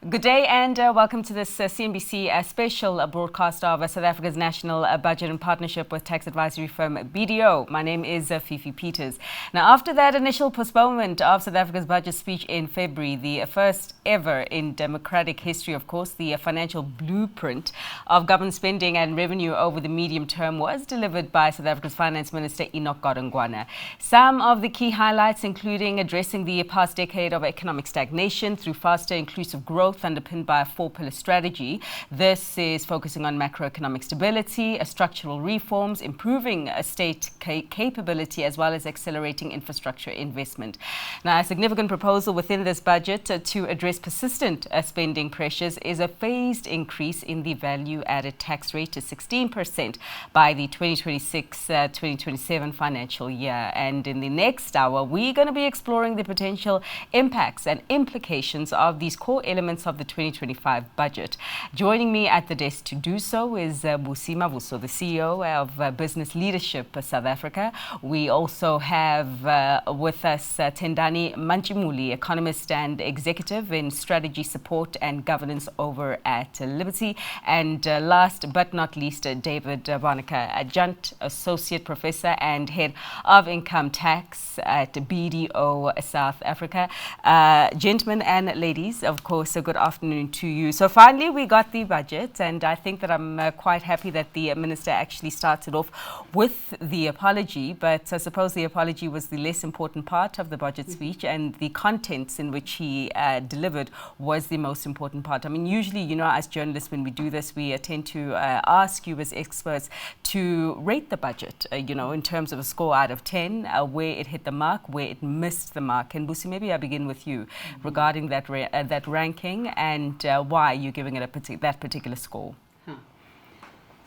Good day and welcome to this CNBC special broadcast of South Africa's national budget in partnership with tax advisory firm BDO. My name is Fifi Peters. Now, after that initial postponement of South Africa's budget speech in February, the first ever in democratic history, of course, the financial blueprint of government spending and revenue over the medium term was delivered by South Africa's Finance Minister Enock Godongwana. Some of the key highlights including addressing the past decade of economic stagnation through faster inclusive growth underpinned by a four-pillar strategy. This is focusing on macroeconomic stability, structural reforms, improving state capability, as well as accelerating infrastructure investment. Now, a significant proposal within this budget to address persistent spending pressures is a phased increase in the value-added tax rate to 16% by the 2026-2027 financial year. And in the next hour, we're going to be exploring the potential impacts and implications of these core elements of the 2025 budget. Joining me at the desk to do so is Busi Mavuso, the CEO of Business Leadership South Africa. We also have with us Tendani Manchimuli, economist and executive in strategy support and governance over at Liberty. And last but not least, David Barnaker, adjunct associate professor and head of income tax at BDO South Africa. Gentlemen and ladies, of course, good afternoon to you. So finally, we got the budget, and I think that I'm quite happy that the minister actually started off with the apology, but I suppose the apology was the less important part of the budget speech, and the contents in which he delivered was the most important part. I mean, usually, you know, as journalists, when we do this, we tend to ask you as experts to rate the budget, you know, in terms of a score out of 10, where it hit the mark, where it missed the mark. And Busi, maybe I begin with you regarding that that ranking and why you're giving it that particular score.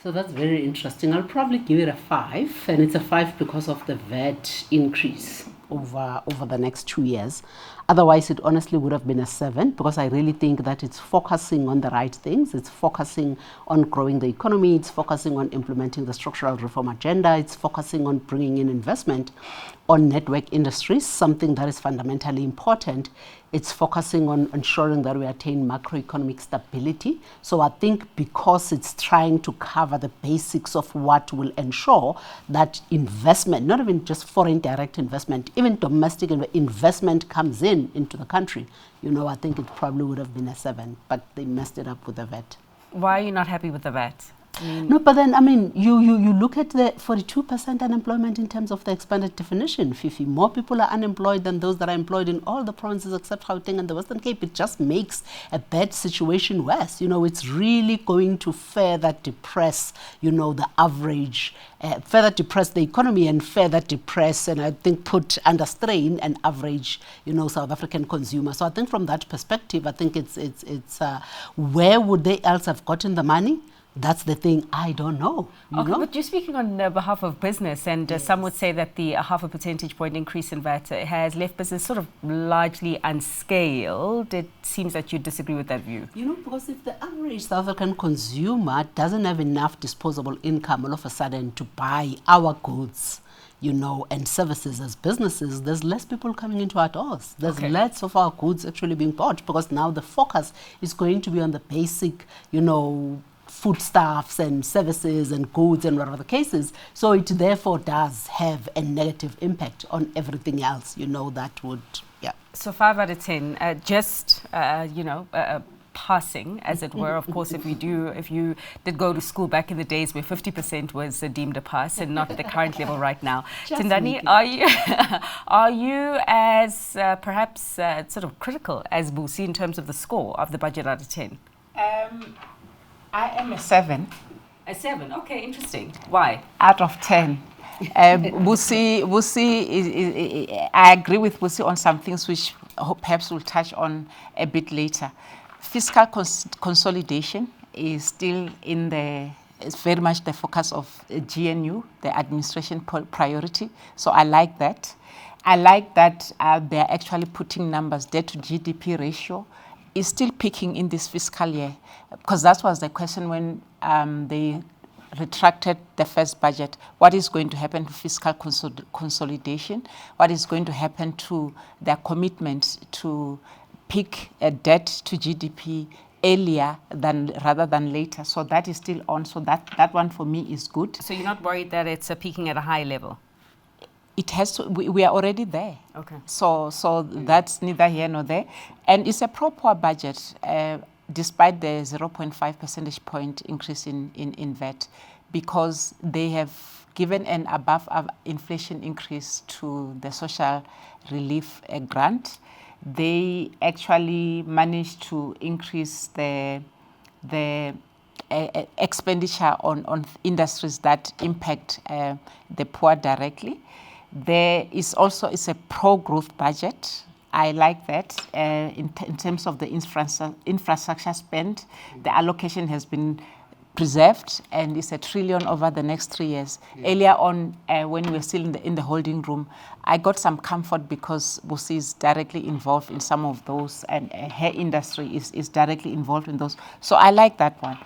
So that's very interesting. I'll probably give it a 5, and it's a 5 because of the VAT increase over the next 2 years. Otherwise, it honestly would have been a 7 because I really think that it's focusing on the right things. It's focusing on growing the economy. It's focusing on implementing the structural reform agenda. It's focusing on bringing in investment on network industries, something that is fundamentally important. It's focusing on ensuring that we attain macroeconomic stability. So I think because it's trying to cover the basics of what will ensure that investment, not even just foreign direct investment, even domestic investment comes into the country, you know, I think it probably would have been a 7, but they messed it up with the VAT. Why are you not happy with the VAT? No, but then, I mean, you look at the 42% unemployment in terms of the expanded definition, Fifi. More people are unemployed than those that are employed in all the provinces except Gauteng and the Western Cape. It just makes a bad situation worse. You know, it's really going to further depress, you know, the average, further depress the economy and further depress, and I think put under strain an average, you know, South African consumer. So I think from that perspective, I think it's where would they else have gotten the money? That's the thing, I don't know. You know? But you're speaking on behalf of business, and yes, some would say that the half a percentage point increase in VAT has left business sort of largely unscaled. It seems that you disagree with that view. You know, because if the average South African consumer doesn't have enough disposable income all of a sudden to buy our goods, you know, and services as businesses, there's less people coming into our doors. There's less of our goods actually being bought because now the focus is going to be on the basic, you know, foodstuffs and services and goods and whatever the case is. So it therefore does have a negative impact on everything else, you know, that would, yeah. So 5 out of 10, just, you know, passing, as it were. Of course, if you did go to school back in the days where 50% was deemed a pass and not the current level right now. Tindani, are you as perhaps sort of critical as Busi in terms of the score of the budget out of 10? I am a 7. A 7, okay, interesting. Why? Out of 10. Busi, I agree with Busi on some things which perhaps we'll touch on a bit later. Fiscal consolidation is still it's very much the focus of GNU, the administration priority. So I like that. I like that they're actually putting numbers. Debt to GDP ratio is still peaking in this fiscal year, because that was the question when they retracted the first budget. What is going to happen to fiscal consolidation? What is going to happen to their commitment to peak debt to GDP earlier rather than later. So that is still on. So that one for me is good. So you're not worried that it's peaking at a high level? It has to. We are already there. Okay. So that's neither here nor there, and it's a pro-poor budget, despite the 0.5 percentage point increase in VAT, because they have given an above inflation increase to the social relief grant. They actually managed to increase the expenditure on industries that impact the poor directly. There is also a pro-growth budget. I like that. In terms of the infrastructure spend, the allocation has been preserved, and it's 1 trillion over the next 3 years. Earlier on, when we were still in the holding room, I got some comfort because Busi is directly involved in some of those, and her industry is directly involved in those. So I like that one.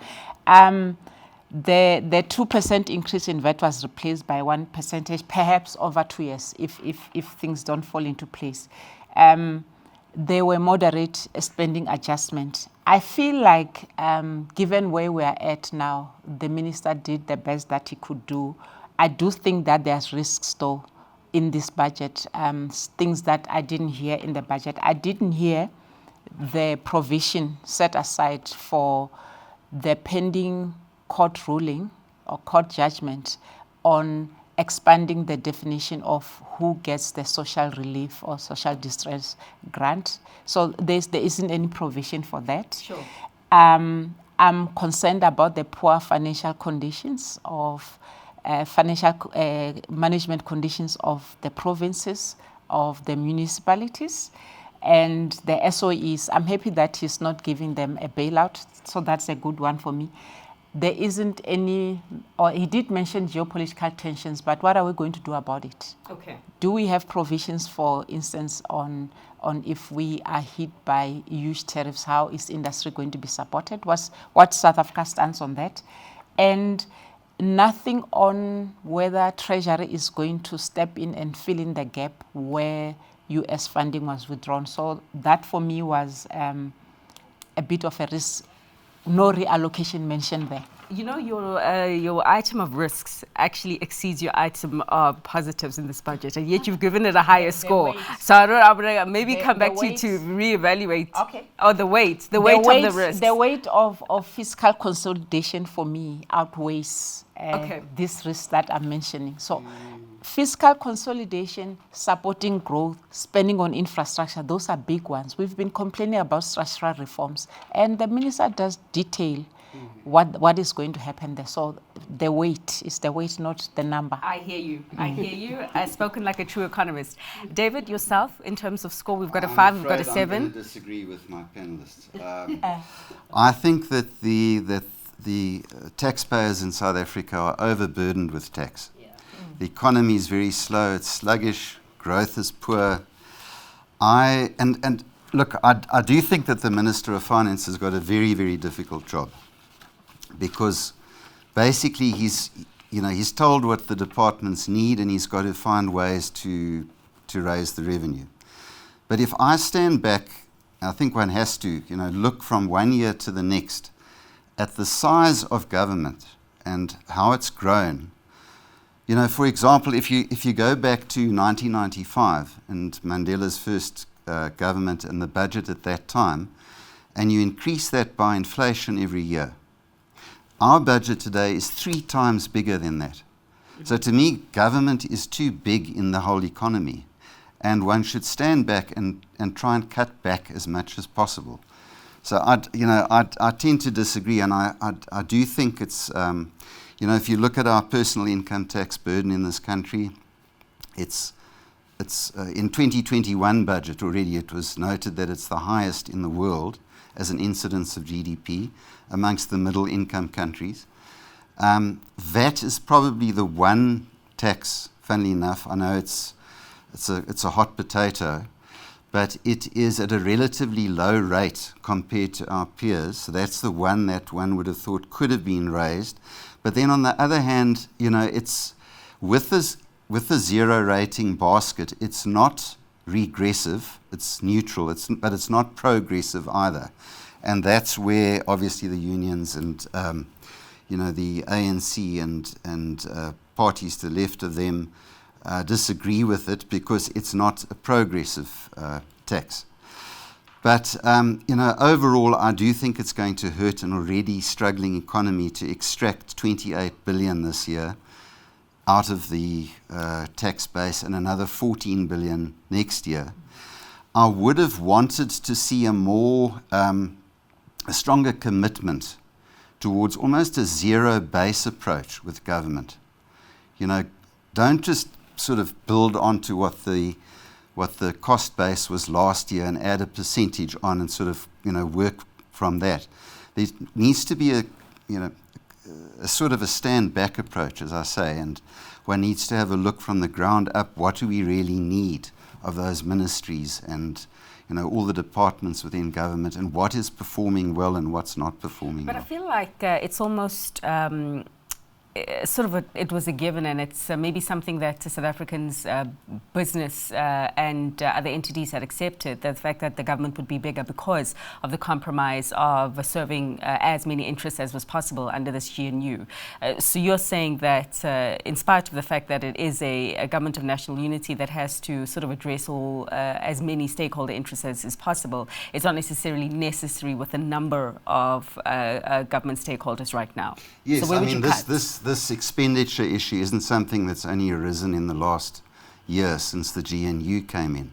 The 2% increase in VAT was replaced by 1%, perhaps over 2 years, if things don't fall into place. There were moderate spending adjustments. I feel like, given where we are at now, the minister did the best that he could do. I do think that there's risks, though, in this budget, things that I didn't hear in the budget. I didn't hear the provision set aside for the pending court ruling or court judgment on expanding the definition of who gets the social relief or social distress grant. So there isn't any provision for that. Sure. I'm concerned about the poor financial conditions of financial management conditions of the provinces, of the municipalities, and the SOEs. I'm happy that he's not giving them a bailout, so that's a good one for me. There isn't any, or he did mention geopolitical tensions, but what are we going to do about it? Okay. Do we have provisions, for instance, on if we are hit by huge tariffs, how is industry going to be supported? What's South Africa's stance on that? And nothing on whether Treasury is going to step in and fill in the gap where US funding was withdrawn. So that for me was a bit of a risk. No reallocation mentioned there. You know, your item of risks actually exceeds your item of positives in this budget, and yet you've given it a higher score. So I'm going to maybe come back to you to reevaluate. Okay. Or the weight of the risk. The weight of fiscal consolidation for me outweighs this risk that I'm mentioning. So fiscal consolidation, supporting growth, spending on infrastructure, those are big ones. We've been complaining about structural reforms, and the minister does detail what is going to happen there. So the weight is the weight, not the number. I hear you. I hear you. I've spoken like a true economist. David, yourself, in terms of score, we've got a 5, we've got a 7. I'm going to disagree with my panelists. I think that the taxpayers in South Africa are overburdened with tax. The economy is very slow, it's sluggish, growth is poor. Look, I do think that the Minister of Finance has got a very, very difficult job, because basically he's told what the departments need, and he's got to find ways to raise the revenue. But if I stand back, I think one has to look from one year to the next at the size of government and how it's grown. For example, if you go back to 1995 and Mandela's first government and the budget at that time, and you increase that by inflation every year, our budget today is 3 times bigger than that. So to me, government is too big in the whole economy, and one should stand back and try and cut back as much as possible. So I tend to disagree, and I do think it's if you look at our personal income tax burden in this country, it's in 2021 budget already, it was noted that it's the highest in the world as an incidence of GDP amongst the middle income countries. VAT is probably the one tax, funnily enough, I know it's a hot potato, but it is at a relatively low rate compared to our peers. So that's the one that one would have thought could have been raised. But then on the other hand, it's with the zero rating basket, it's not regressive, it's neutral, but it's not progressive either. And that's where obviously the unions and the ANC and parties to the left of them disagree with it, because it's not a progressive tax. But overall, I do think it's going to hurt an already struggling economy to extract 28 billion this year out of the tax base and another 14 billion next year. I would have wanted to see a stronger commitment towards almost a zero-base approach with government. Don't just sort of build onto what the cost base was last year and add a percentage on and sort of work from that. There needs to be a sort of a stand-back approach, as I say, and one needs to have a look from the ground up. What do we really need of those ministries and all the departments within government, and what is performing well and what's not performing well? But I feel like it's almost it was a given, and it's maybe something that South Africans business and other entities had accepted, the fact that the government would be bigger because of the compromise of serving as many interests as was possible under this GNU. So you're saying that in spite of the fact that it is a government of national unity that has to sort of address all as many stakeholder interests as is possible, it's not necessarily necessary with a number of government stakeholders right now. Yes, so where would you cut? This expenditure issue isn't something that's only arisen in the last year since the GNU came in.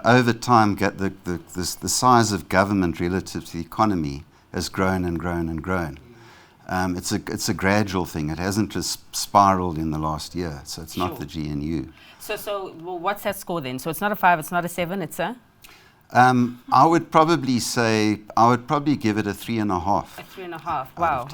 Over time, the size of government relative to the economy has grown and grown and grown. It's a gradual thing. It hasn't just spiraled in the last year, so it's not the GNU. So well, what's that score then? So it's not a 5, it's not a 7, it's a? I would probably give it a 3.5. A 3.5. Wow.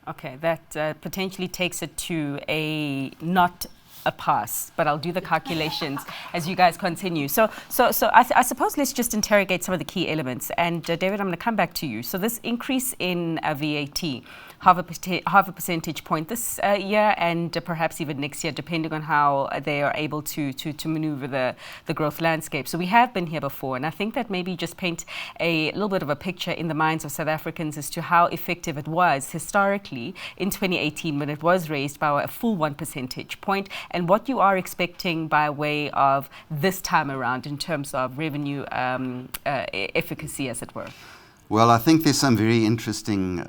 Okay. That potentially takes it to a not a pass, but I'll do the calculations as you guys continue. So I suppose let's just interrogate some of the key elements. And David, I'm going to come back to you. So this increase in VAT, half a percentage point this year, and perhaps even next year, depending on how they are able to maneuver the growth landscape. So we have been here before, and I think that maybe just paint a little bit of a picture in the minds of South Africans as to how effective it was historically in 2018 when it was raised by a full 1 percentage point, and what you are expecting by way of this time around in terms of revenue efficacy, as it were. Well, I think there's some very interesting,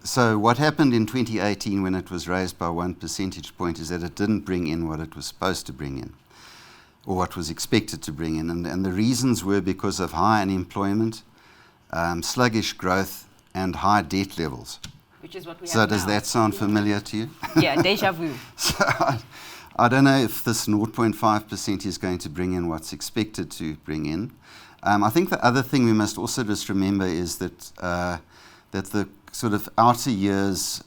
so what happened in 2018 when it was raised by 1 percentage point is that it didn't bring in what it was supposed to bring in, or what was expected to bring in. And the reasons were because of high unemployment, sluggish growth, and high debt levels. Which is what we have So does now. that sound familiar to you? Yeah, deja vu. So I don't know if this 0.5% is going to bring in what's expected to bring in. I think the other thing we must also just remember is that the sort of outer years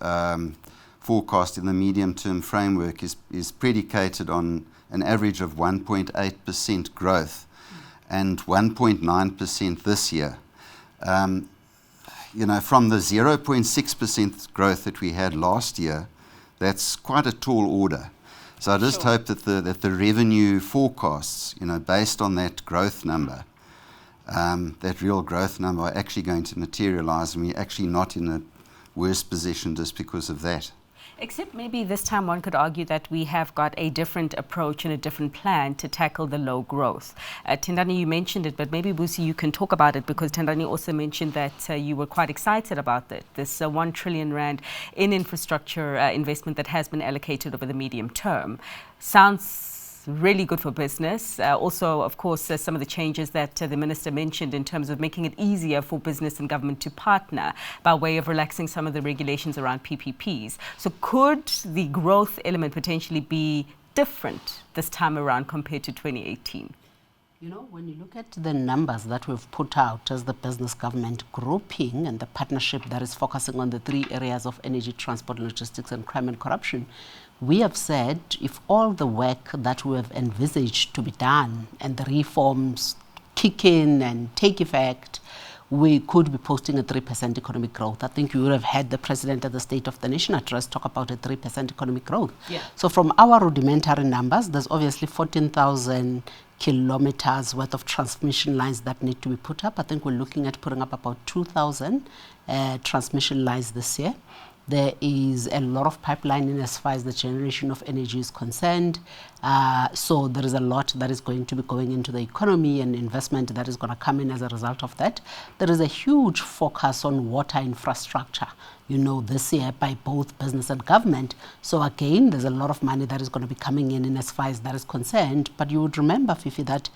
forecast in the medium-term framework is predicated on an average of 1.8% growth and 1.9% this year. From the 0.6% growth that we had last year, that's quite a tall order. So I just hope that the revenue forecasts, based on that growth number, that real growth number, are actually going to materialize, and we're actually not in a worse position just because of that. Except maybe this time one could argue that we have got a different approach and a different plan to tackle the low growth. Tendani, you mentioned it, but maybe Busi, you can talk about it, because Tendani also mentioned that you were quite excited about it. This 1 trillion rand in infrastructure investment that has been allocated over the medium term. Sounds really good for business. Also, of course, some of the changes that the minister mentioned in terms of making it easier for business and government to partner by way of relaxing some of the regulations around PPPs. So could the growth element potentially be different this time around compared to 2018? When you look at the numbers that we've put out as the business government grouping and the partnership that is focusing on the 3 areas of energy, transport, logistics, and crime and corruption, we have said if all the work that we have envisaged to be done and the reforms kick in and take effect, we could be posting a 3% economic growth. I think you would have had the President at the State of the Nation address talk about a 3% economic growth. Yeah. So from our rudimentary numbers, there's obviously 14,000 kilometers worth of transmission lines that need to be put up. I think we're looking at putting up about 2,000 transmission lines this year. There is a lot of pipelining as far as the generation of energy is concerned. So there is a lot that is going to be going into the economy and investment that is going to come in as a result of that. There is a huge focus on water infrastructure, this year by both business and government. So again, there's a lot of money that is going to be coming in as far as that is concerned. But you would remember, Fifi, that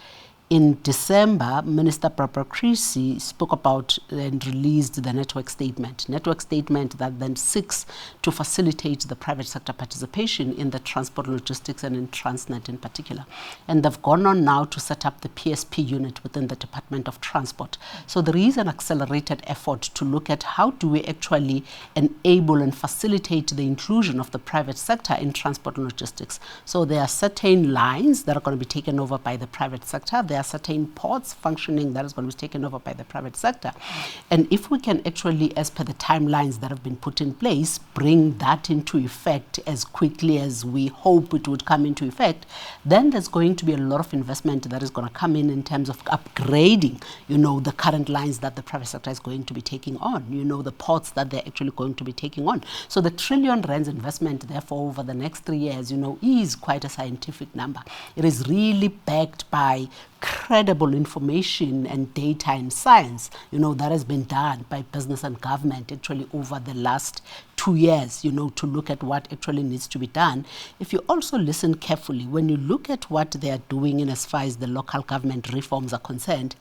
in December, Minister Barbara Creasy spoke about and released the network statement that then seeks to facilitate the private sector participation in the transport logistics and in Transnet in particular. And they've gone on now to set up the PSP unit within the Department of Transport. So there is an accelerated effort to look at how do we actually enable and facilitate the inclusion of the private sector in transport and logistics. So there are certain lines that are going to be taken over by the private sector. There are certain ports functioning that is going to be taken over by the private sector. And if we can actually, as per the timelines that have been put in place, bring that into effect as quickly as we hope it would come into effect, then there's going to be a lot of investment that is going to come in terms of upgrading, the current lines that the private sector is going to be taking on, the ports that they're actually going to be taking on. So the R1 trillion investment, therefore, over the next 3 years, is quite a scientific number. It is really backed by credible information and data and science, that has been done by business and government actually over the last 2 years, to look at what actually needs to be done. If you also listen carefully, when you look at what they are doing in as far as the local government reforms are concerned,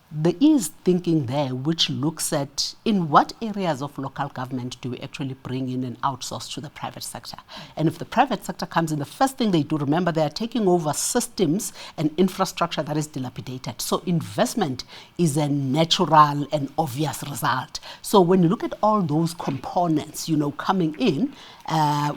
there is thinking there which looks at in what areas of local government do we actually bring in and outsource to the private sector. And if the private sector comes in, the first thing they do, remember, they are taking over systems and infrastructure that is dilapidated. So investment is a natural and obvious result. So when you look at all those components, coming in,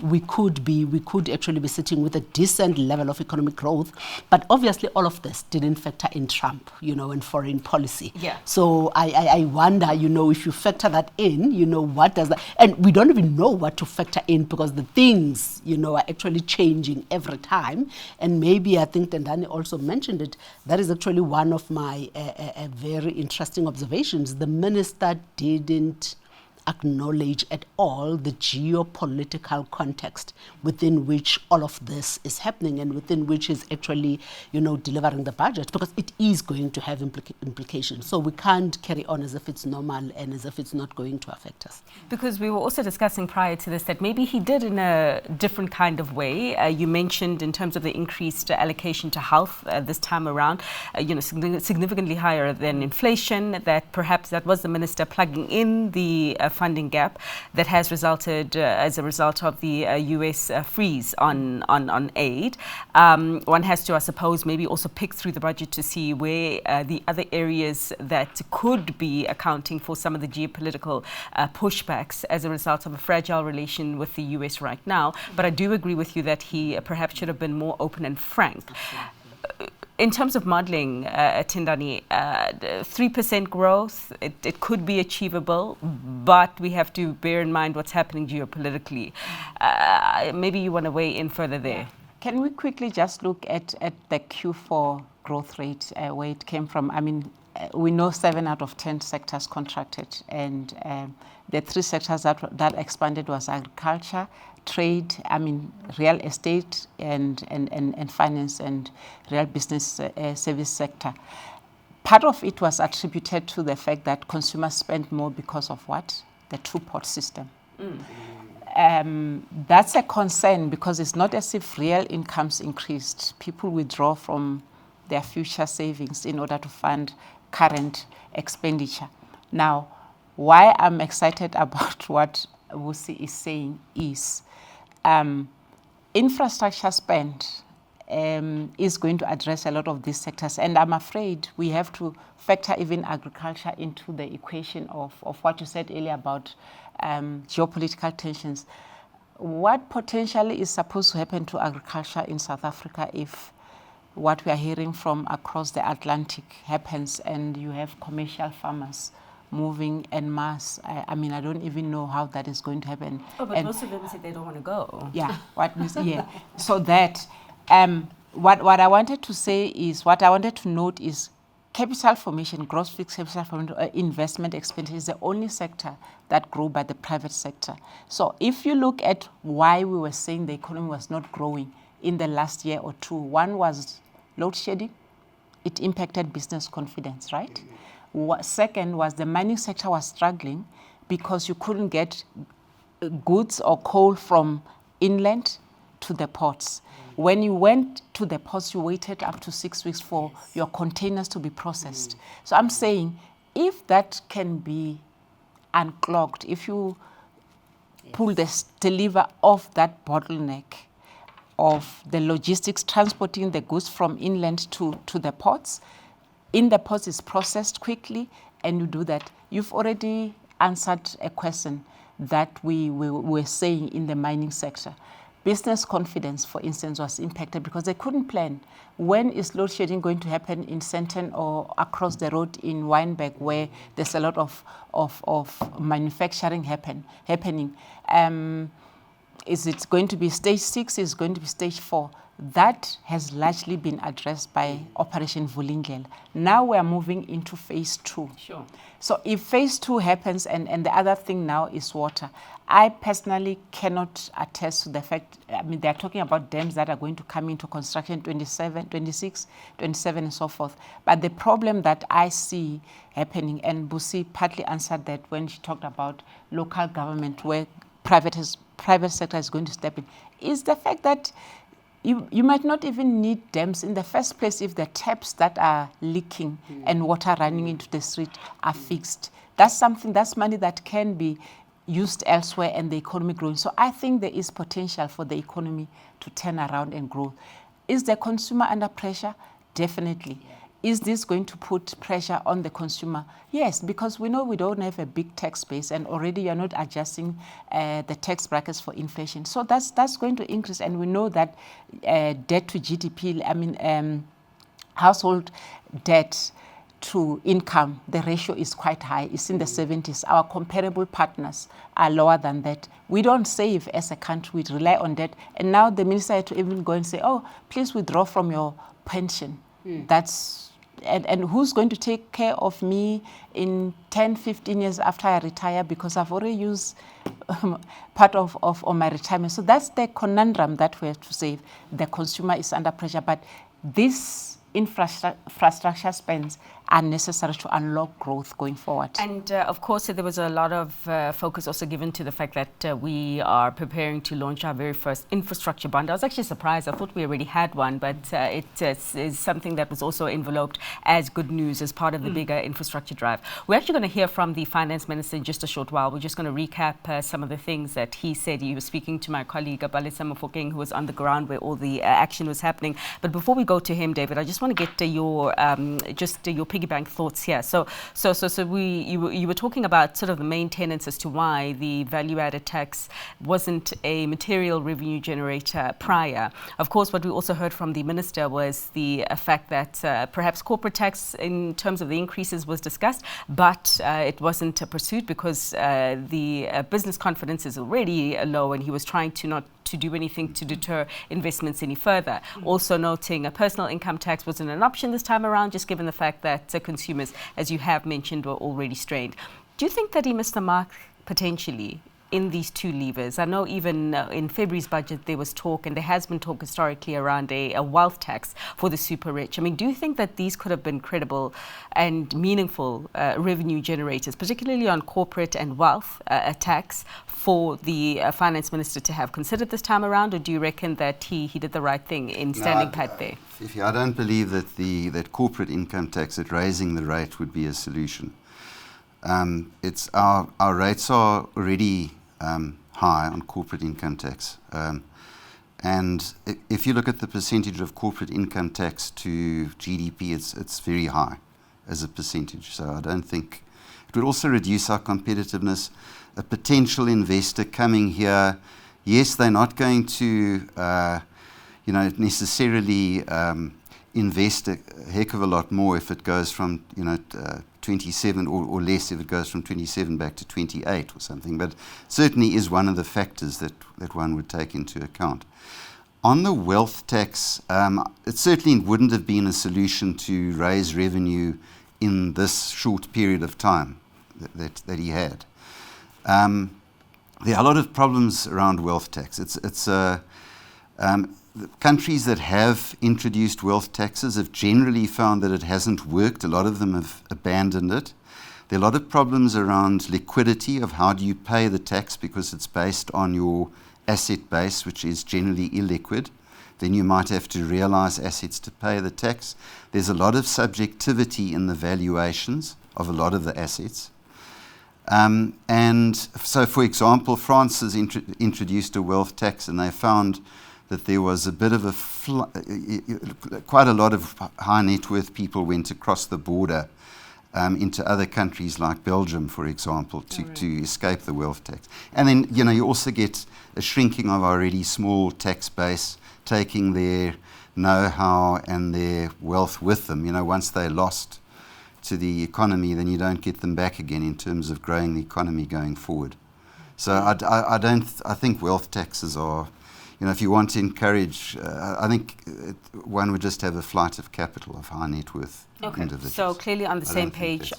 we could actually be sitting with a decent level of economic growth. But obviously all of this didn't factor in Trump, and foreign policy. Yeah. So I wonder, if you factor that in, what does that, and we don't even know what to factor in because the things, are actually changing every time. And maybe I think Tendani also mentioned it, that is actually one of my very interesting observations. The minister didn't acknowledge at all the geopolitical context within which all of this is happening and within which is actually, delivering the budget, because it is going to have implications. So we can't carry on as if it's normal and as if it's not going to affect us. Because we were also discussing prior to this that maybe he did in a different kind of way. You mentioned in terms of the increased allocation to health this time around, significantly higher than inflation, that perhaps that was the minister plugging in the funding gap that has resulted as a result of the US freeze on aid. One has to, I suppose, maybe also pick through the budget to see where the other areas that could be accounting for some of the geopolitical pushbacks as a result of a fragile relation with the US right now. But I do agree with you that he perhaps should have been more open and frank. In terms of modeling, Tindani, 3% growth, it could be achievable, but we have to bear in mind what's happening geopolitically. Maybe you want to weigh in further there. Can we quickly just look at the Q4 growth rate, where it came from? I mean, we know 7 out of 10 sectors contracted, and the 3 sectors that expanded was agriculture, trade, real estate, and finance and real business service sector. Part of it was attributed to the fact that consumers spent more because of what? The two-pot system. That's a concern because it's not as if real incomes increased. People withdraw from their future savings in order to fund current expenditure. Now, why I'm excited about what Vusi is saying is infrastructure spend is going to address a lot of these sectors. And I'm afraid we have to factor even agriculture into the equation of what you said earlier about geopolitical tensions. What potentially is supposed to happen to agriculture in South Africa if what we are hearing from across the Atlantic happens and you have commercial farmers moving en masse. I mean, I don't even know how that is going to happen. Oh, but most of them say they don't want to go. Yeah, So that, what I wanted to say is, what I wanted to note is capital formation, gross fixed capital formation, investment expenditure is the only sector that grew by the private sector. So if you look at why we were saying the economy was not growing in the last year or two, one was load shedding. It impacted business confidence, right? Second was the mining sector was struggling because you couldn't get goods or coal from inland to the ports. When you went to the ports, you waited up to 6 weeks for your containers to be processed. So I'm saying if that can be unclogged, if you pull the lever off that bottleneck of the logistics, transporting the goods from inland to the ports, in the ports is processed quickly, and you do that, you've already answered a question that we were saying in the mining sector. Business confidence, for instance, was impacted because they couldn't plan. When is load shedding going to happen in Sandton or across the road in Wynberg, where there's a lot of manufacturing happening? Is it going to be stage 6? Is it going to be stage 4? That has largely been addressed by Operation Vulindlela. Now we are moving into phase 2. Sure. So if phase 2 happens, and the other thing now is water, I personally cannot attest to the fact, I mean, they're talking about dams that are going to come into construction 27, 26, 27 and so forth. But the problem that I see happening, and Busi partly answered that when she talked about local government where private sector is going to step in, is the fact that you might not even need dams in the first place if the taps that are leaking and water running into the street are fixed. That's money that can be used elsewhere and the economy growing. So I think there is potential for the economy to turn around and grow. Is the consumer under pressure? Definitely. Yeah. Is this going to put pressure on the consumer? Yes, because we know we don't have a big tax base, and already you're not adjusting the tax brackets for inflation. So that's going to increase, and we know that debt to GDP, household debt to income, the ratio is quite high. It's in the 70s. Our comparable partners are lower than that. We don't save as a country. We rely on debt. And now the minister had to even go and say, oh, please withdraw from your pension. And who's going to take care of me in 10, 15 years after I retire, because I've already used part of my retirement. So that's the conundrum that we have to save. The consumer is under pressure, but this infrastructure spends are necessary to unlock growth going forward. And of course, there was a lot of focus also given to the fact that we are preparing to launch our very first infrastructure bond. I was actually surprised. I thought we already had one, but it is something that was also enveloped as good news as part of the bigger infrastructure drive. We're actually going to hear from the Finance Minister in just a short while. We're just going to recap some of the things that he said. He was speaking to my colleague, Balisa Mofokeng, who was on the ground where all the action was happening. But before we go to him, David, I just want to get your piggy bank thoughts here. So you were talking about sort of the main tenets as to why the value-added tax wasn't a material revenue generator prior. Of course, what we also heard from the minister was the fact that perhaps corporate tax in terms of the increases was discussed, but it wasn't pursued because the business confidence is already low, and he was trying to not to do anything to deter investments any further. Also noting a personal income tax wasn't an option this time around, just given the fact that consumers, as you have mentioned, were already strained. Do you think that he missed the mark potentially in these two levers? I know even in February's budget there was talk, and there has been talk historically around a wealth tax for the super rich. I mean, do you think that these could have been credible and meaningful revenue generators, particularly on corporate and wealth tax, for the finance minister to have considered this time around, or do you reckon that he did the right thing in standing pat there? Fifi, I don't believe that that corporate income tax, that raising the rate would be a solution. It's our rates are already high on corporate income tax, and if you look at the percentage of corporate income tax to GDP, it's very high as a percentage. So I don't think it would also reduce our competitiveness. A potential investor coming here, yes, they're not going to necessarily invest a heck of a lot more if it goes from 27 or less if it goes from 27 back to 28 or something. But certainly is one of the factors that one would take into account. On the wealth tax, it certainly wouldn't have been a solution to raise revenue in this short period of time that he had. There are a lot of problems around wealth tax. The countries that have introduced wealth taxes have generally found that it hasn't worked. A lot of them have abandoned it. There are a lot of problems around liquidity of how do you pay the tax because it's based on your asset base, which is generally illiquid. Then you might have to realize assets to pay the tax. There's a lot of subjectivity in the valuations of a lot of the assets. And so, for example, France has introduced a wealth tax, and they found that there was a bit of quite a lot of high net worth people went across the border into other countries like Belgium, for example, to escape the wealth tax. And then, you also get a shrinking of already small tax base, taking their know-how and their wealth with them. Once they're lost to the economy, then you don't get them back again in terms of growing the economy going forward. So I think wealth taxes are, if you want to encourage, I think one would just have a flight of capital of high net worth individuals. So clearly on the same page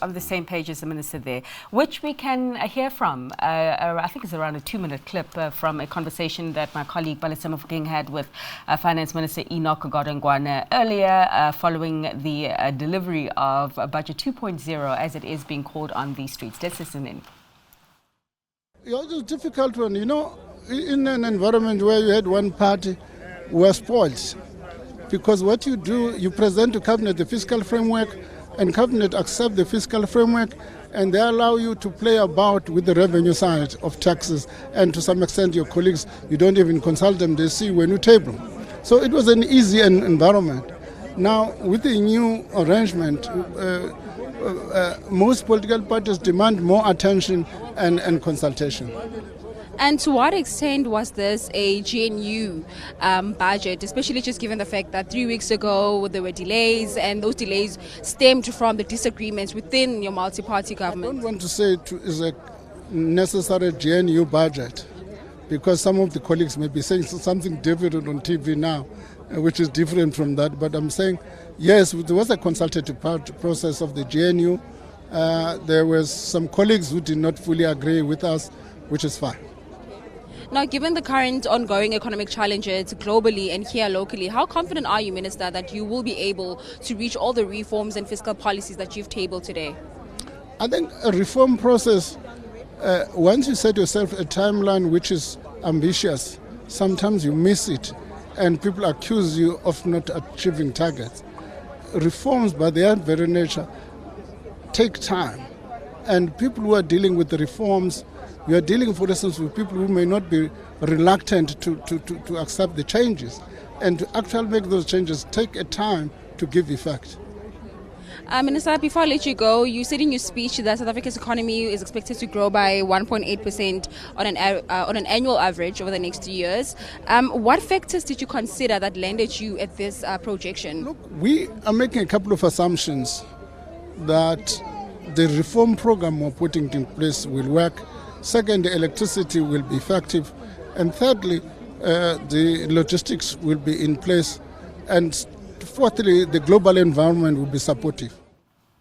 as the minister there, which we can hear from. I think it's around a 2-minute clip from a conversation that my colleague Balisema Mofokeng had with Finance Minister Enock Godongwana earlier, following the delivery of Budget 2.0, as it is being called on the streets. Let's listen in. It's a difficult one, in an environment where you had one party, we're spoiled. Because what you do, you present to Cabinet the fiscal framework, and Cabinet accept the fiscal framework, and they allow you to play about with the revenue side of taxes. And to some extent, your colleagues, you don't even consult them, they see when you table. So it was an easy environment. Now, with the new arrangement, most political parties demand more attention and consultation. And to what extent was this a GNU budget, especially just given the fact that 3 weeks ago there were delays, and those delays stemmed from the disagreements within your multi-party government? I don't want to say it is a necessary GNU budget, because some of the colleagues may be saying something different on TV now, which is different from that. But I'm saying, yes, there was a consultative process of the GNU. There were some colleagues who did not fully agree with us, which is fine. Now, given the current ongoing economic challenges globally and here locally, how confident are you, Minister, that you will be able to reach all the reforms and fiscal policies that you've tabled today? I think a reform process, once you set yourself a timeline which is ambitious, sometimes you miss it and people accuse you of not achieving targets. Reforms, by their very nature, take time. And people who are dealing with the reforms, we are dealing, for instance, with people who may not be reluctant to accept the changes. And to actually make those changes take a time to give effect. Minister, before I let you go, you said in your speech that South Africa's economy is expected to grow by 1.8% on an annual average over the next 2 years. What factors did you consider that landed you at this projection? Look, we are making a couple of assumptions that the reform program we're putting in place will work. Second, the electricity will be effective. And thirdly, the logistics will be in place. And fourthly, the global environment will be supportive.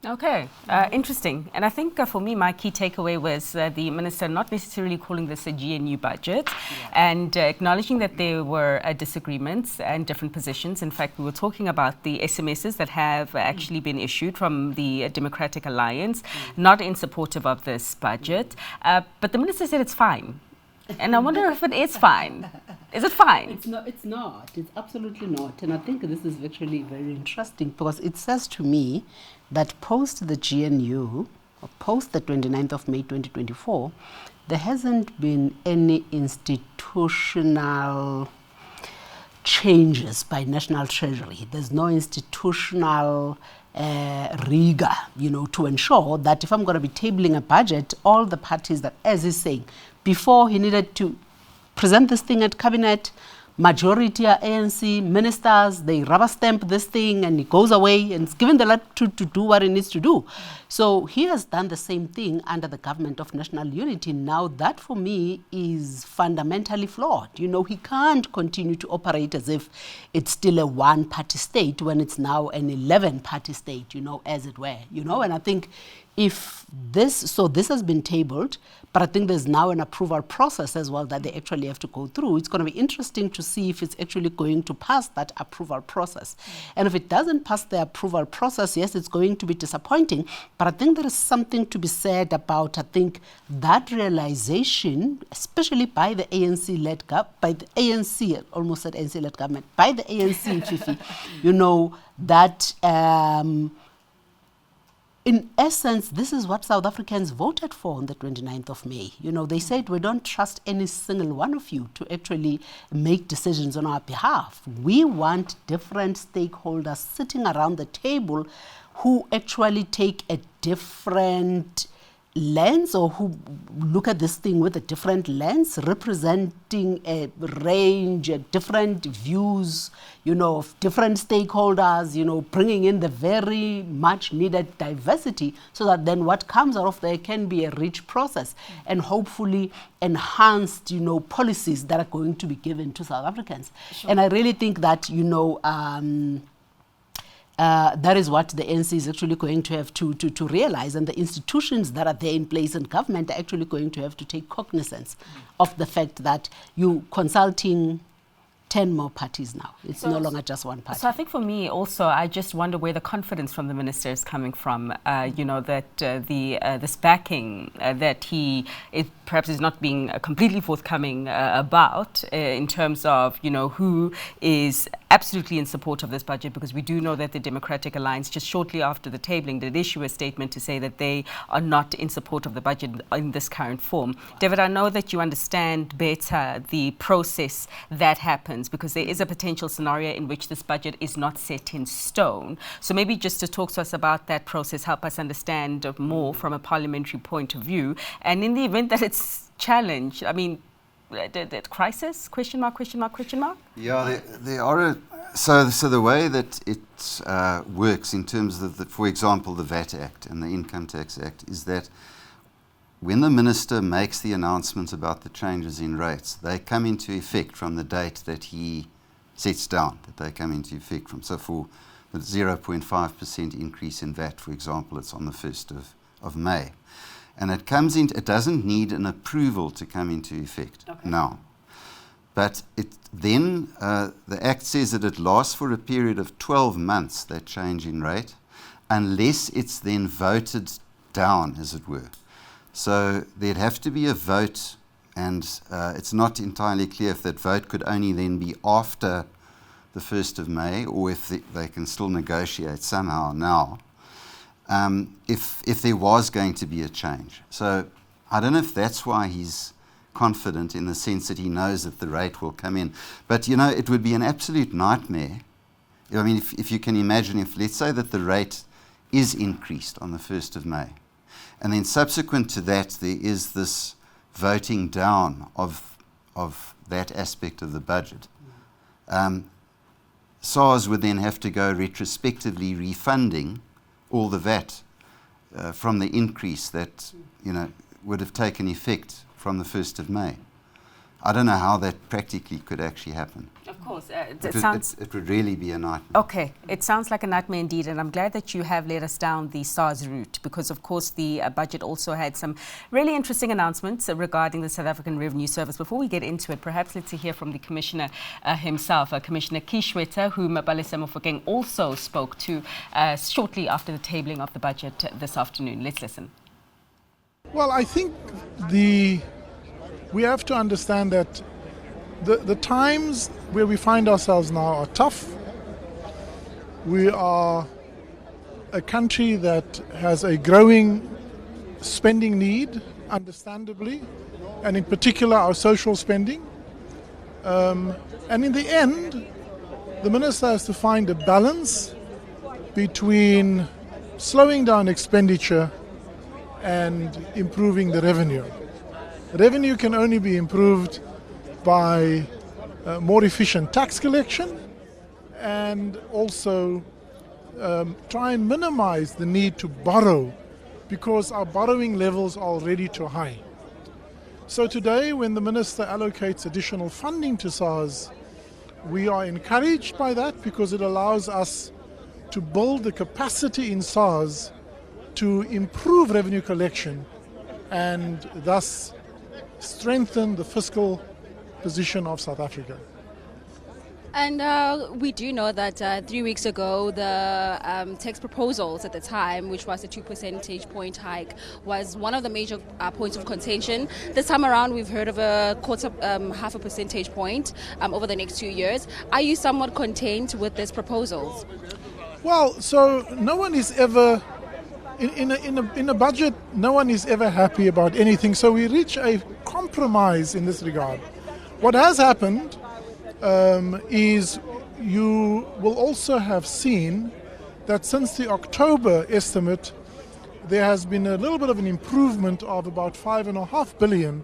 Okay, interesting. And I think for me, my key takeaway was the minister not necessarily calling this a GNU budget and acknowledging that there were disagreements and different positions. In fact, we were talking about the SMSs that have actually been issued from the Democratic Alliance, not in supportive of this budget. But the minister said it's fine. And I wonder if it is fine. Is it fine? It's not. It's absolutely not. And I think this is actually very interesting because it says to me that post the GNU, or post the 29th of May 2024, there hasn't been any institutional changes by National Treasury. There's no institutional rigor, to ensure that if I'm going to be tabling a budget, all the parties that, as he's saying, before he needed to present this thing at Cabinet, majority are ANC ministers, they rubber stamp this thing and it goes away and it's given the latitude to do what it needs to do. So he has done the same thing under the government of national unity. Now that for me is fundamentally flawed. You know, he can't continue to operate as if it's still a one-party state when it's now an 11-party state, you know, as it were, you know. And I think if this has been tabled, but I think there's now an approval process as well that they actually have to go through. It's going to be interesting to see if it's actually going to pass that approval process. And if it doesn't pass the approval process, yes, it's going to be disappointing. But I think there is something to be said about, I think, that realization, especially by the ANC-led government, by the ANC, almost said ANC-led government, by the ANC, Fifi, you know, that in essence, this is what South Africans voted for on the 29th of May. You know, they said, we don't trust any single one of you to actually make decisions on our behalf. We want different stakeholders sitting around the table who actually take a different lens, or who look at this thing with a different lens, representing a range, different views, you know, of different stakeholders, you know, bringing in the very much needed diversity, so that then what comes out of there can be a rich process and hopefully enhanced, you know, policies that are going to be given to South Africans. Sure. And I really think that, you know, that is what the ANC is actually going to have to realize, and the institutions that are there in place in government are actually going to have to take cognizance of the fact that you're consulting 10 more parties now. It's no longer just one party. So I think for me also, I just wonder where the confidence from the minister is coming from, you know, that this backing that he perhaps is not being completely forthcoming about in terms of, you know, who is absolutely in support of this budget, because we do know that the Democratic Alliance, just shortly after the tabling, did issue a statement to say that they are not in support of the budget in this current form. David, I know that you understand better the process that happens, because there is a potential scenario in which this budget is not set in stone. So maybe just to talk to us about that process, help us understand more from a parliamentary point of view. And in the event that it's challenged, I mean, the crisis, question mark, question mark, question mark? Yeah, there are so the way that it works in terms of, for example, the VAT Act and the Income Tax Act is that when the minister makes the announcement about the changes in rates, they come into effect from the date that he sets down, that they come into effect from. So for the 0.5% increase in VAT, for example, it's on the 1st of May. And it comes in, it doesn't need an approval to come into effect now. But then the Act says that it lasts for a period of 12 months, that change in rate, unless it's then voted down, as it were. So there'd have to be a vote, and it's not entirely clear if that vote could only then be after the 1st of May, or if they can still negotiate somehow now. If there was going to be a change. So I don't know if that's why he's confident, in the sense that he knows that the rate will come in. But, you know, it would be an absolute nightmare. I mean, if you can imagine, if let's say that the rate is increased on the 1st of May, and then subsequent to that there is this voting down of that aspect of the budget, SARS would then have to go retrospectively refunding all the VAT from the increase that, you know, would have taken effect from the 1st of May. I don't know how that practically could actually happen. Of course. It would really be a nightmare. Okay, it sounds like a nightmare indeed, and I'm glad that you have led us down the SARS route, because of course the budget also had some really interesting announcements regarding the South African Revenue Service. Before we get into it, perhaps let's hear from the Commissioner himself, Commissioner Kishweta, whom Balisa Mofokeng also spoke to shortly after the tabling of the budget this afternoon. Let's listen. Well, I think we have to understand that the times where we find ourselves now are tough. We are a country that has a growing spending need, understandably, and in particular our social spending. And in the end, the minister has to find a balance between slowing down expenditure and improving the revenue. Revenue can only be improved by more efficient tax collection, and also try and minimize the need to borrow, because our borrowing levels are already too high. So today, when the Minister allocates additional funding to SARS, we are encouraged by that, because it allows us to build the capacity in SARS to improve revenue collection and thus strengthen the fiscal position of South Africa. And we do know that 3 weeks ago, the tax proposals at the time, which was a 2 percentage point hike, was one of the major points of contention. This time around, we've heard of a half a percentage point over the next 2 years. Are you somewhat content with these proposals? Well, so no one is ever, in a budget, no one is ever happy about anything. So we reach a compromise in this regard. What has happened is you will also have seen that since the October estimate, there has been a little bit of an improvement of about 5.5 billion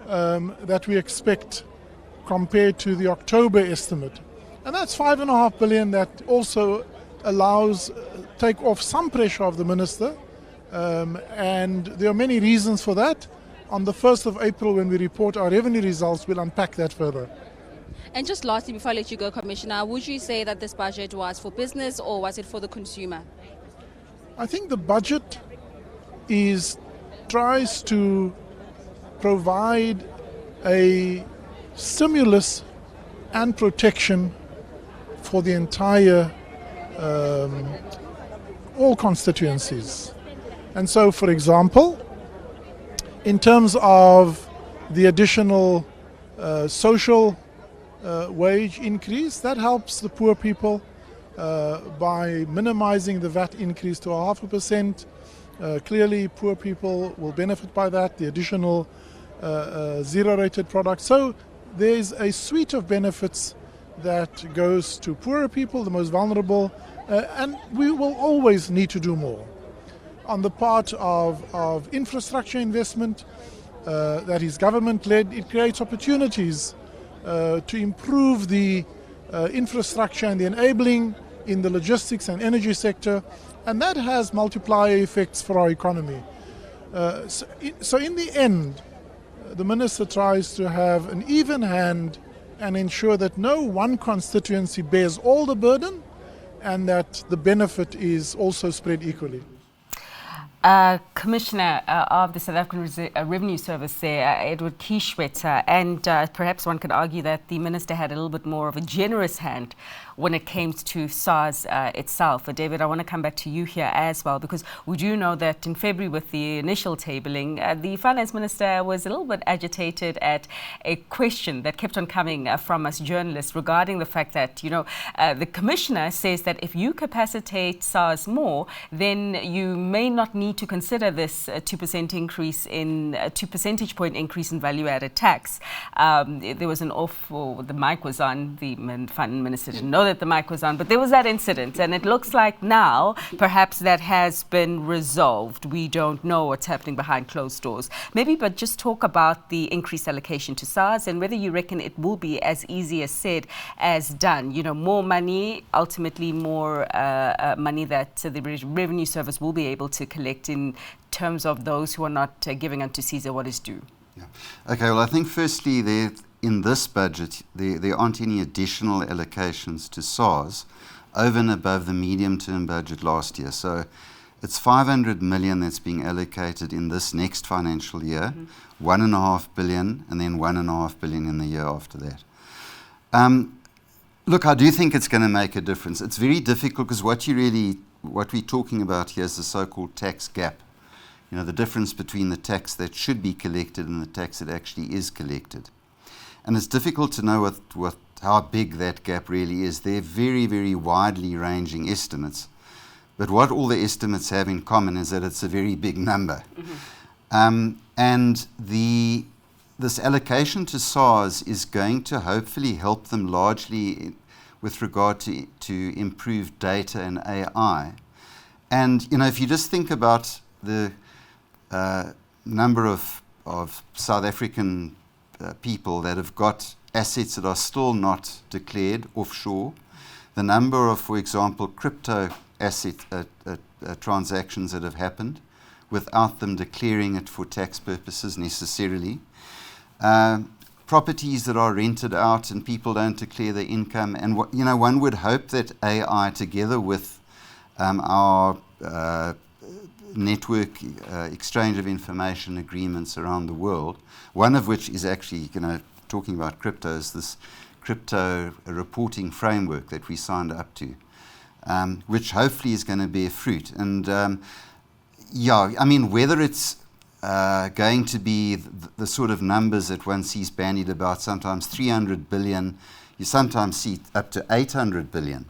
that we expect compared to the October estimate. And that's 5.5 billion that also allows take off some pressure of the Minister, and there are many reasons for that. On the 1st of April, when we report our revenue results, we'll unpack that further. And just lastly, before I let you go, Commissioner, would you say that this budget was for business or was it for the consumer? I think the budget tries to provide a stimulus and protection for the entire all constituencies. And so, for example, in terms of the additional social wage increase, that helps the poor people by minimizing the VAT increase to 0.5%. Clearly, poor people will benefit by that, the additional zero-rated products. So there's a suite of benefits that goes to poorer people, the most vulnerable, and we will always need to do more. On the part of infrastructure investment that is government-led, it creates opportunities to improve the infrastructure and the enabling in the logistics and energy sector, and that has multiplier effects for our economy. So in the end, the Minister tries to have an even hand and ensure that no one constituency bears all the burden and that the benefit is also spread equally. Commissioner of the South African Revenue Service there, Edward Kieshwetter, and perhaps one could argue that the Minister had a little bit more of a generous hand when it came to SARS itself. David, I want to come back to you here as well, because we do know that in February with the initial tabling, the Finance Minister was a little bit agitated at a question that kept on coming from us journalists regarding the fact that, you know, the Commissioner says that if you capacitate SARS more, then you may not need to consider this 2% increase in 2 percentage point increase in value-added tax. There was the mic was on. The Finance Minister didn't know that the mic was on, but there was that incident, and it looks like now perhaps that has been resolved. We don't know what's happening behind closed doors. Maybe, but just talk about the increased allocation to SARS and whether you reckon it will be as easy as said as done. You know, more money, ultimately more money that the Revenue Service will be able to collect in terms of those who are not giving unto Caesar what is due. Yeah. Okay, well, I think firstly in this budget, there aren't any additional allocations to SARS over and above the medium-term budget last year. So it's 500 million that's being allocated in this next financial year, 1.5 billion, and then 1.5 billion in the year after that. Look, I do think it's going to make a difference. It's very difficult because what we're talking about here is the so-called tax gap. You know, the difference between the tax that should be collected and the tax that actually is collected. And it's difficult to know how big that gap really is. They're very, very widely ranging estimates. But what all the estimates have in common is that it's a very big number. And this allocation to SARS is going to hopefully help them largely with regard to improved data and AI. And, you know, if you just think about the number of South African people that have got assets that are still not declared offshore, the number of, for example, crypto asset transactions that have happened without them declaring it for tax purposes necessarily, properties that are rented out and people don't declare their income. And one would hope that AI, together with our network exchange of information agreements around the world, one of which is actually, talking about cryptos, this crypto reporting framework that we signed up to, which hopefully is going to bear fruit. And whether it's going to be the sort of numbers that one sees bandied about, sometimes 300 billion, you sometimes see up to 800 billion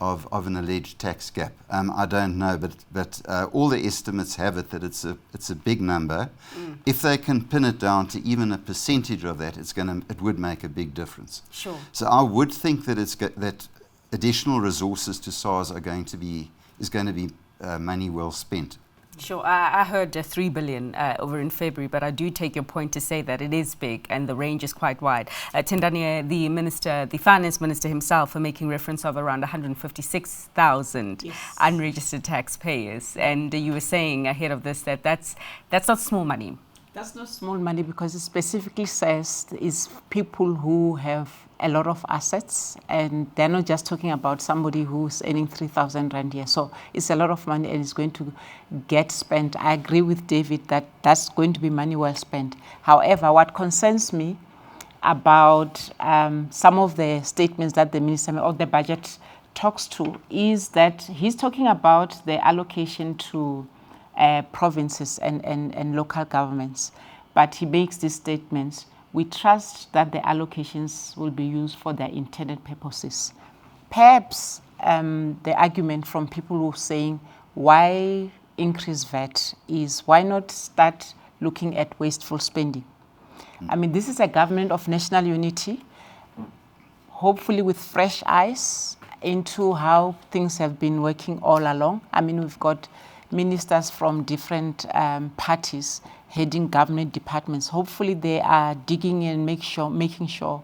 of an alleged tax gap. I don't know, but all the estimates have it that it's a big number. If they can pin it down to even a percentage of that, it would make a big difference. Sure. So I would think that that additional resources to SARS is going to be money well spent. Sure. I heard 3 billion over in February, but I do take your point to say that it is big and the range is quite wide. Tendani, the Finance Minister himself, are making reference of around 156,000 unregistered taxpayers. And you were saying ahead of this that that's not small money. That's not small money, because it specifically says it's people who have a lot of assets, and they're not just talking about somebody who's earning 3,000 rand a year. So it's a lot of money and it's going to get spent. I agree with David that that's going to be money well spent. However, what concerns me about some of the statements that the minister or the budget talks to is that he's talking about the allocation to provinces and local governments. But he makes these statements: we trust that the allocations will be used for their intended purposes. Perhaps the argument from people who are saying, why increase VAT, is why not start looking at wasteful spending? I mean, this is a government of national unity, hopefully with fresh eyes into how things have been working all along. I mean, we've got ministers from different parties heading government departments. Hopefully they are digging in, making sure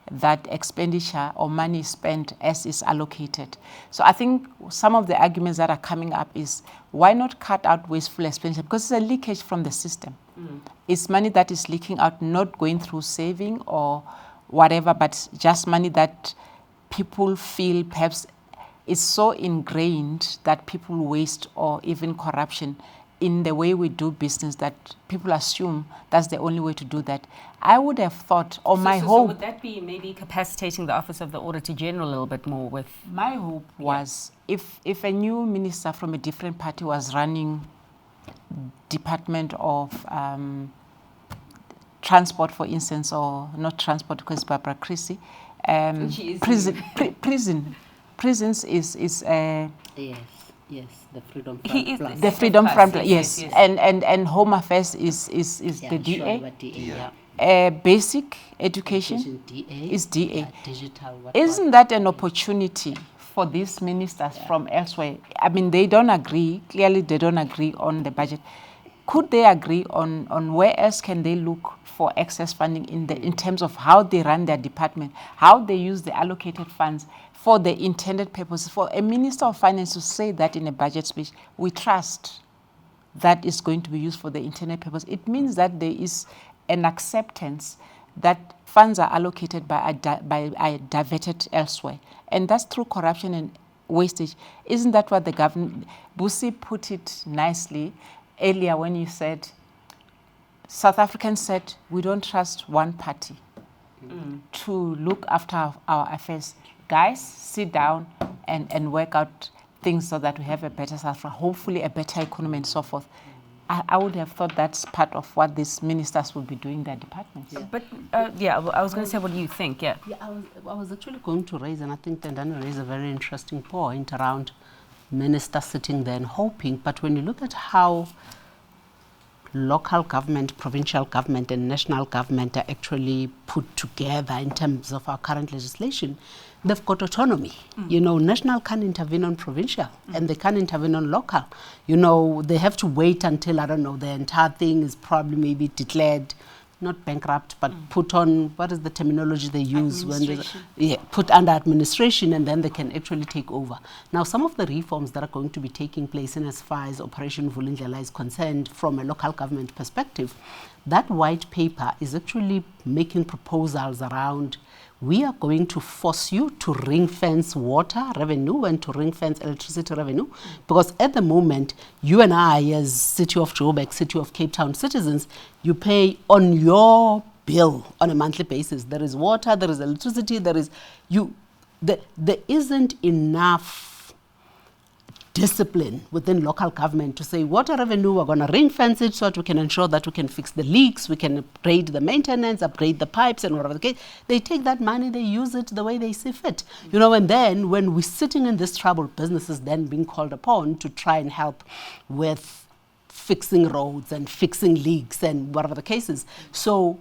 that expenditure or money is spent as is allocated. So I think some of the arguments that are coming up is, why not cut out wasteful expenditure? Because it's a leakage from the system. It's money that is leaking out, not going through saving or whatever, but just money that people feel perhaps is so ingrained that people waste, or even corruption in the way we do business, that people assume that's the only way to do that. I would have thought, or my hope... So would that be maybe capacitating the Office of the Auditor General a little bit more with... My hope was, if a new minister from a different party was running Department of Transport, for instance, or not transport because Barbara Creasy, prisons is Yes, the Freedom Front Plus. The Freedom Front Plus, yes. And Home Affairs is the DA. Basic education is DA. Digital. Isn't that an opportunity for these ministers from elsewhere? I mean, they don't agree. Clearly, they don't agree on the budget. Could they agree on where else can they look for excess funding in terms of how they run their department, how they use the allocated funds for the intended purposes? For a Minister of Finance to say that in a budget speech, we trust that is going to be used for the intended purpose, it means that there is an acceptance that funds are allocated by diverted elsewhere. And that's through corruption and wastage. Isn't that what the government... Busi put it nicely earlier when you said, South Africans said, we don't trust one party to look after our affairs. Guys, sit down and work out things so that we have a better South Africa, hopefully a better economy and so forth. I would have thought that's part of what these ministers would be doing in their departments. Yeah. But, I was going to say, what do you think? Yeah, I was actually going to raise, and I think Tendani raised a very interesting point around ministers sitting there and hoping. But when you look at how local government, provincial government, and national government are actually put together in terms of our current legislation, they've got autonomy. You know, national can't intervene on provincial, and they can't intervene on local. You know, they have to wait until, I don't know, the entire thing is probably maybe declared not bankrupt, but put on, what is the terminology they use? Put under administration, and then they can actually take over. Now, some of the reforms that are going to be taking place in as far as Operation Vulindlela is concerned from a local government perspective, that white paper is actually making proposals around, we are going to force you to ring fence water revenue and to ring fence electricity revenue, because at the moment, you and I as City of Joburg, City of Cape Town citizens, you pay on your bill on a monthly basis. There is water, there is electricity, there isn't enough discipline within local government to say water revenue, we're going to ring fence it so that we can ensure that we can fix the leaks, we can upgrade the maintenance, upgrade the pipes and whatever the case. They take that money, they use it the way they see fit. You know, and then when we're sitting in this trouble, businesses then being called upon to try and help with fixing roads and fixing leaks and whatever the case is. So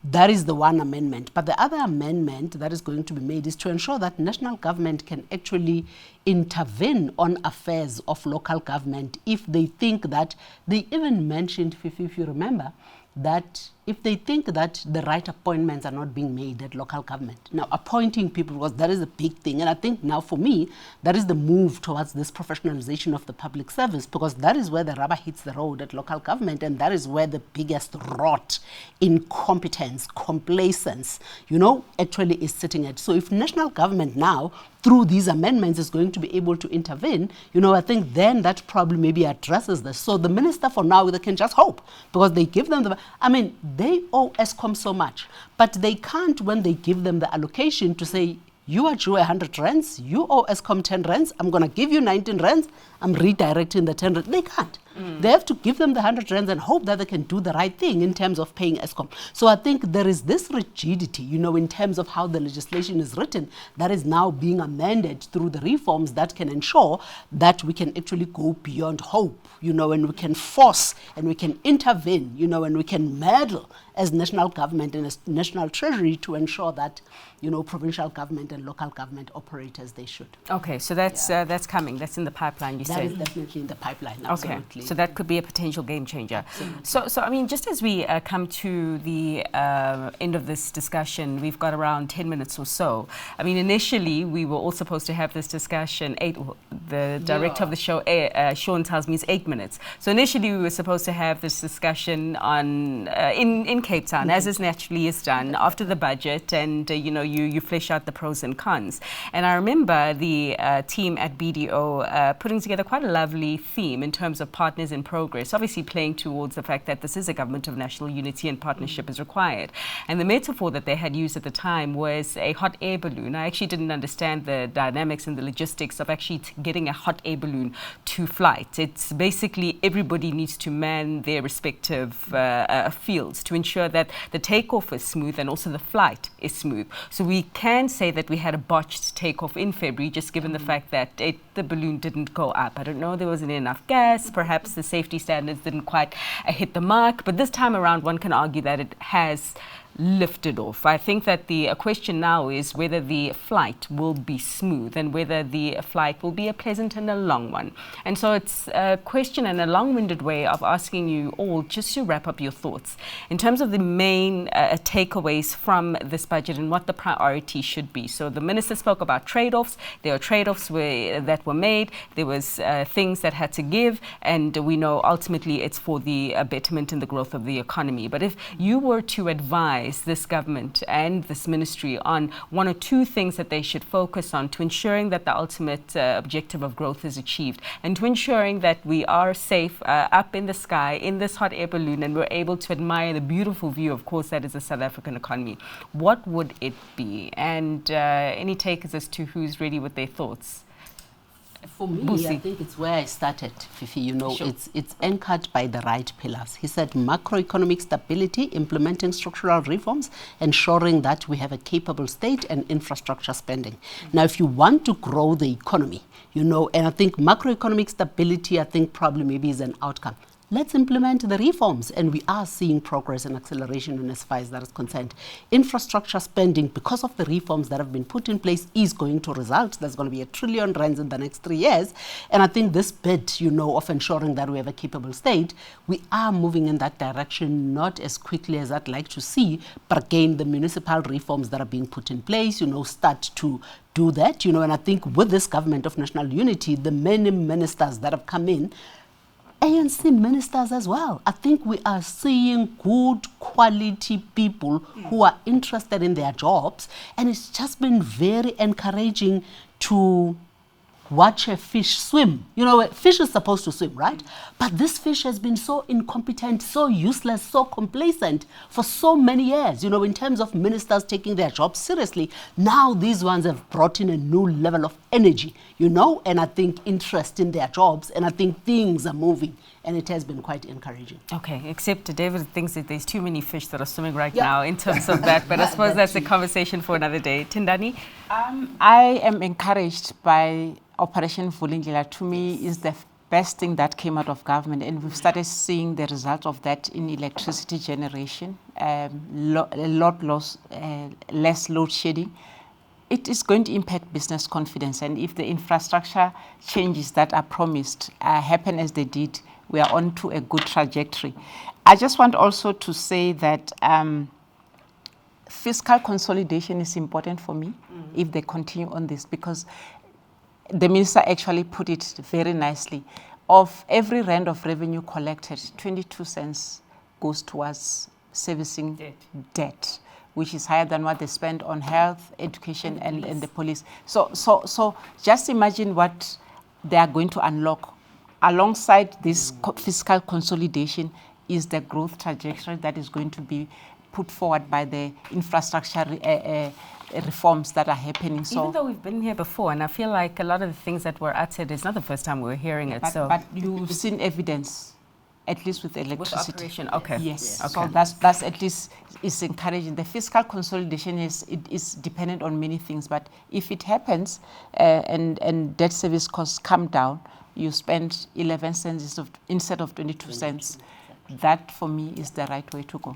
that is the one amendment. But the other amendment that is going to be made is to ensure that national government can actually intervene on affairs of local government if they think that, they even mentioned, if you remember, that if they think that the right appointments are not being made at local government. Now, appointing people, because that is a big thing. And I think now for me, that is the move towards this professionalization of the public service, because that is where the rubber hits the road at local government. And that is where the biggest rot, incompetence, complacence, you know, actually is sitting at. So if national government now, through these amendments, is going to be able to intervene, you know, I think then that probably maybe addresses this. So the minister for now, they can just hope, because they give them the, I mean, they owe Eskom so much, but they can't, when they give them the allocation, to say, you are due 100 rands, you owe Eskom 10 rands, I'm going to give you 19 rands, I'm redirecting the 10 rands. They can't. They have to give them the 100 rands and hope that they can do the right thing in terms of paying Eskom. So I think there is this rigidity, you know, in terms of how the legislation is written, that is now being amended through the reforms that can ensure that we can actually go beyond hope, you know, and we can force and we can intervene, you know, and we can meddle as national government and as national treasury to ensure that, you know, provincial government and local government operate as they should. Okay, so that's coming. That's in the pipeline, you say? That is definitely in the pipeline, absolutely. Okay, so that could be a potential game changer. Absolutely. So I mean, just as we come to the end of this discussion, we've got around 10 minutes or so. I mean, initially, we were all supposed to have this discussion, the director of the show, Sean, tells me it's 8 minutes. So initially, we were supposed to have this discussion on in Cape Town, as is naturally is done after the budget, and you know, you flesh out the pros and cons. And I remember the team at BDO putting together quite a lovely theme in terms of partners in progress, obviously playing towards the fact that this is a government of national unity and partnership is required. And the metaphor that they had used at the time was a hot air balloon. I actually didn't understand the dynamics and the logistics of actually getting a hot air balloon to flight. It's basically everybody needs to man their respective fields to ensure that the takeoff is smooth and also the flight is smooth. So we can say that we had a botched takeoff in February, just given the fact that the balloon didn't go up. I don't know, there wasn't enough gas, perhaps the safety standards didn't quite hit the mark, but this time around one can argue that it has lifted off. I think that the question now is whether the flight will be smooth and whether the flight will be a pleasant and a long one. And so it's a question and a long-winded way of asking you all just to wrap up your thoughts in terms of the main takeaways from this budget and what the priority should be. So the minister spoke about trade-offs. There are trade-offs that were made. There was things that had to give, and we know ultimately it's for the betterment and the growth of the economy. But if you were to advise this government and this ministry on one or two things that they should focus on to ensuring that the ultimate objective of growth is achieved, and to ensuring that we are safe up in the sky in this hot air balloon and we're able to admire the beautiful view, of course, that is the South African economy, what would it be? And any takers as to who's ready with their thoughts? For me, I think it's where I started, Fifi. You know, sure. It's anchored by the right pillars. He said macroeconomic stability, implementing structural reforms, ensuring that we have a capable state and infrastructure spending. Now, if you want to grow the economy, you know, and I think macroeconomic stability, I think probably maybe is an outcome. let's implement the reforms. And we are seeing progress and acceleration in as far as that is concerned. Infrastructure spending, because of the reforms that have been put in place, is going to result. There's going to be R1 trillion in the next 3 years. And I think this bit, of ensuring that we have a capable state, we are moving in that direction, not as quickly as I'd like to see, but again, the municipal reforms that are being put in place, start to do that, and I think with this government of national unity, the many ministers that have come in, ANC ministers as well, I think we are seeing good quality people who are interested in their jobs, and it's just been very encouraging to watch a fish swim. A fish is supposed to swim, right? But this fish has been so incompetent, so useless, so complacent for so many years, in terms of ministers taking their jobs seriously. Now these ones have brought in a new level of energy, and I think interest in their jobs, and I think things are moving, and it has been quite encouraging. Okay, except David thinks that there's too many fish that are swimming right now in terms of that, but I suppose that's a conversation for another day. Tindani? I am encouraged by Operation Vulindlela. To me, is the best thing that came out of government, and we've started seeing the result of that in electricity generation, a lot less load shedding. It is going to impact business confidence, and if the infrastructure changes that are promised happen as they did, we are on to a good trajectory. I just want also to say that fiscal consolidation is important for me if they continue on this, because the minister actually put it very nicely. Of every rand of revenue collected, 22 cents goes towards servicing debt, which is higher than what they spend on health, education, and the police. So just imagine what they are going to unlock. Alongside this fiscal consolidation is the growth trajectory that is going to be put forward by the infrastructure reforms that are happening. So, even though we've been here before, and I feel like a lot of the things that were uttered, it's not the first time we're hearing it. But you've seen evidence, at least with electricity. With operation, okay. Yes. Okay. So that's at least is encouraging. The fiscal consolidation is dependent on many things, but if it happens and debt service costs come down, you spend 11 cents instead of 22 cents. That for me is the right way to go.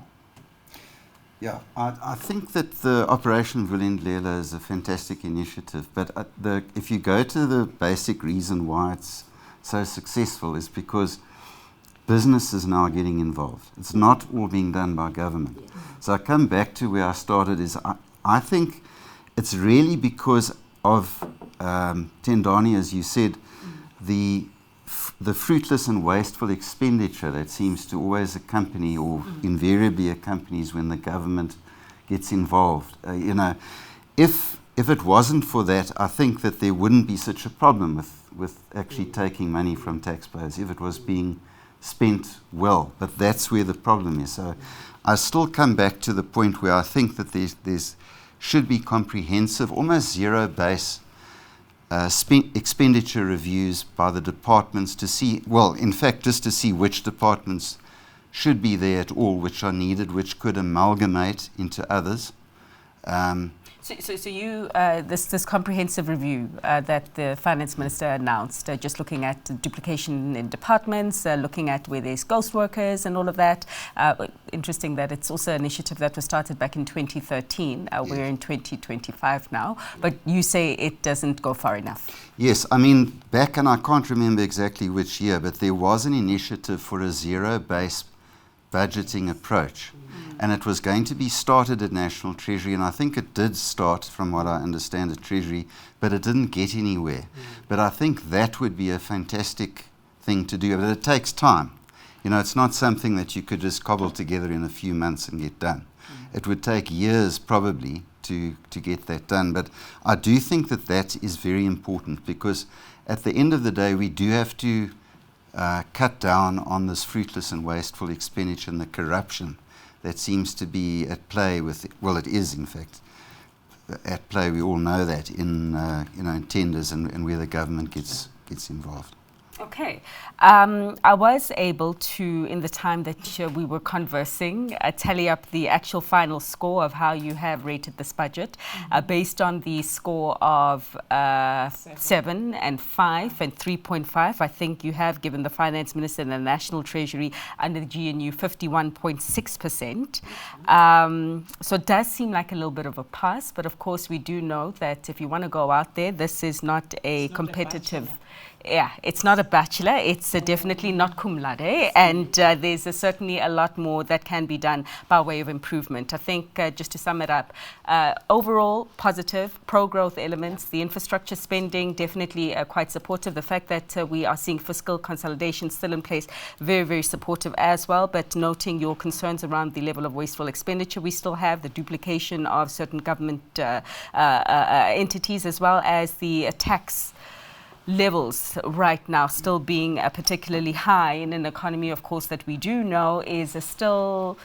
Yeah, I think that the Operation Vulindlela is a fantastic initiative, but if you go to the basic reason why it's so successful is because business is now getting involved. It's not all being done by government. So I come back to where I started is I think it's really because of Tendani, as you said, the fruitless and wasteful expenditure that seems to always accompany or invariably accompanies when the government gets involved. If it wasn't for that, I think that there wouldn't be such a problem with actually taking money from taxpayers if it was being spent well. But that's where the problem is. So I still come back to the point where I think that there's should be comprehensive, almost zero-base expenditure reviews by the departments to see, well, in fact, just to see which departments should be there at all, which are needed, which could amalgamate into others. So you, this comprehensive review that the Finance Minister announced, just looking at duplication in departments, looking at where there's ghost workers and all of that. Interesting that it's also an initiative that was started back in 2013. We're in 2025 now, but you say it doesn't go far enough. Yes, I mean, back, and I can't remember exactly which year, but there was an initiative for a zero-based budgeting approach. And it was going to be started at National Treasury, and I think it did start, from what I understand, at Treasury, but it didn't get anywhere. But I think that would be a fantastic thing to do, but it takes time. It's not something that you could just cobble together in a few months and get done. It would take years probably to get that done, but I do think that is very important, because at the end of the day we do have to cut down on this fruitless and wasteful expenditure and the corruption that seems to be at play with, well, it is in fact at play. We all know that in in tenders and where the government gets involved. Okay. I was able to, in the time that we were conversing, tally up the actual final score of how you have rated this budget based on the score of 7 and 5 and 3.5. I think you have given the Finance Minister and the National Treasury under the GNU 51.6%. So it does seem like a little bit of a pass, but of course we do know that if you want to go out there, this is not a competitive... Yeah, it's not a bachelor. It's definitely not cum laude, and there's certainly a lot more that can be done by way of improvement. I think just to sum it up, overall positive, pro-growth elements, the infrastructure spending definitely quite supportive. The fact that we are seeing fiscal consolidation still in place, very, very supportive as well, but noting your concerns around the level of wasteful expenditure we still have, the duplication of certain government entities, as well as the tax levels right now still being particularly high in an economy, of course, that we do know is still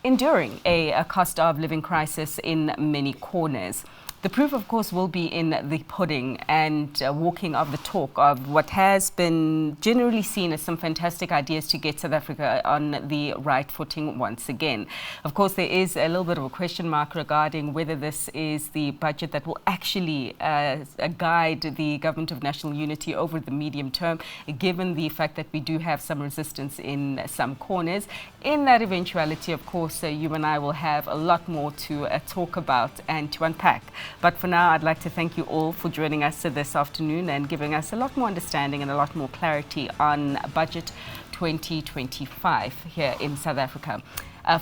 enduring a cost of living crisis in many corners. The proof, of course, will be in the pudding and walking of the talk of what has been generally seen as some fantastic ideas to get South Africa on the right footing once again. Of course, there is a little bit of a question mark regarding whether this is the budget that will actually guide the Government of National Unity over the medium term, given the fact that we do have some resistance in some corners. In that eventuality, of course, you and I will have a lot more to talk about and to unpack. But for now, I'd like to thank you all for joining us this afternoon and giving us a lot more understanding and a lot more clarity on Budget 2025 here in South Africa.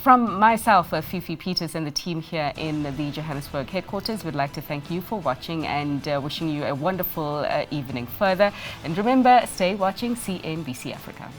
From myself, Fifi Peters, and the team here in the Johannesburg headquarters, we'd like to thank you for watching and wishing you a wonderful evening further. And remember, stay watching CNBC Africa.